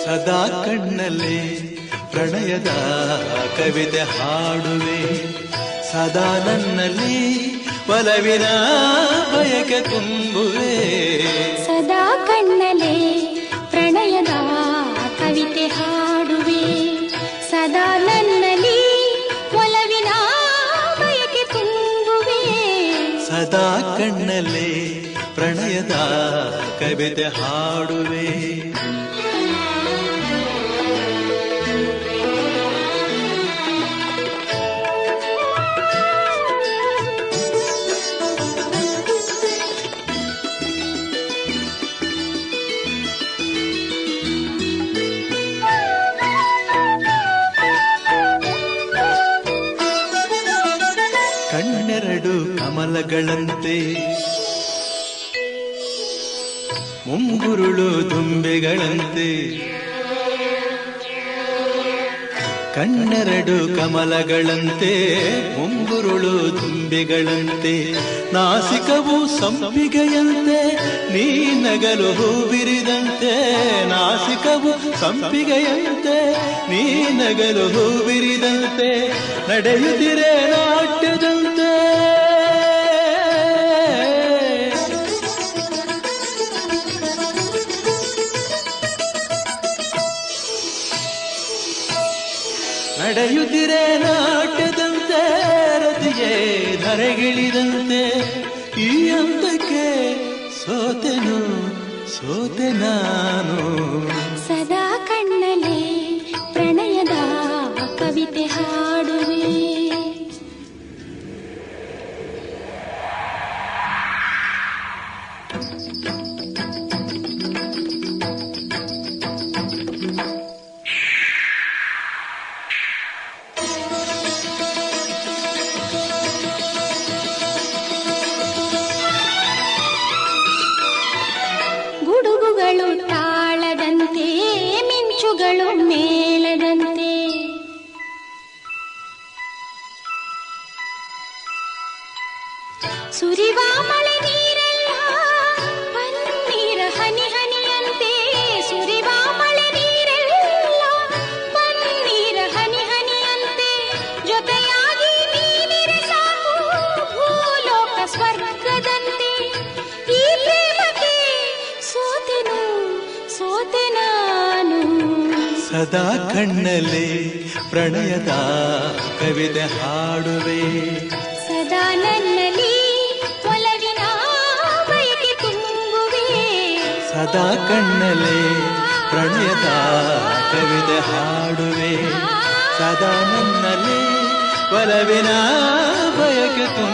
ಸದಾ ಕಣ್ಣಲ್ಲಿ ಪ್ರಣಯದ ಕವಿತೆ ಹಾಡುವೆ, ಸದಾ ನನ್ನಲ್ಲಿ ಒಲವಿನ ಬಯಕೆ ತುಂಬುವೆ. ಸದಾ ಕಣ್ಣಲ್ಲಿ ಪ್ರಣಯದ ಕವಿತೆ ಹಾಡುವೆ, ಸದಾ ನನ್ನಲ್ಲಿ ಒಲವಿನ ಬಯಕೆ ತುಂಬುವೆ. ಸದಾ ಕಣ್ಣಲ್ಲಿ ಪ್ರಣಯದ ಕವಿತೆ ಹಾಡುವೆ. ಕಣ್ಣೆರಡು ಕಮಲಗಳಂತೆ ಮುಂಗುರುಳು ದುಂಬೆಗಳಂತೆ, ಕಣ್ಣೆರಡು ಕಮಲಗಳಂತೆ ಮುಂಗುರುಳು ದುಂಬೆಗಳಂತೆ, ನಾಸಿಕವು ಸಂಪಿಗೆಯಂತೆ ನೀ ನಗಲು ಹೂವಿರಿದಂತೆ. ನಾಸಿಕವು ಸಂಪಿಗೆಯಂತೆ ನೀ ನಗಲು ಹೂವಿರಿದಂತೆ, ನಡೆಯುತ್ತಿರೆ ನಾಟ್ಯದಂತೆ. ನಡೆಯುತ್ತಿರೆ ನಾಟ್ಯದಂತೆ, ರತಿಯೇ ಧರೆಗಿಳಿದಂತೆ. ಈ ಹಂತಕ್ಕೆ ಸೋತೆನು ಸೋತೆ ನಾನು. ಸದಾ ಕಣ್ಣಲ್ಲಿ ಪ್ರಣಯದ ಕವಿತೆ ಹಾಡುವೆ. ಗುಡುಗುಗಳು ತಾಳದಂತೆ, ಮಿಂಚುಗಳು ಮೇಳದಂತೆ, ಸುರಿವ ಮಳೆ ನೀರೆಲ್ಲ ಪನ್ನೀರ ಹನಿ ಹನಿಯಂತೆ. ಸುರಿವ ಮಳೆ ನೀರೆಲ್ಲ ಪನ್ನೀರ ಹನಿ ಹನಿಯಂತೆ, ಜೊತೆಯಾಗಿ ನೀನಿರೆ ಸಾಕು ಭೂಲೋಕ ಸ್ವರ್ಗದಂತೆ. ಈ ಪ್ರೇಮಕ್ಕೆ ಸೋತೆನು ಸೋತೆ ನಾನು. ಸದಾ ಕಣ್ಣಲ್ಲಿ ಪ್ರಣಯದ ಕವಿತೆ ಹಾಡುವೆ, ಸದಾ ನನ್ನಲ್ಲಿ ಒಲವಿನ ಬಯಕೆ ತುಂಬುವೆ. ಸದಾ ಕಣ್ಣಲ್ಲಿ ಪ್ರಣಯದ ಕವಿತೆ ಹಾಡುವೆ, ಸದಾ ನನ್ನಲ್ಲಿ ಒಲವಿನ ಬಯಕೆ ತುಂಬುವೆ.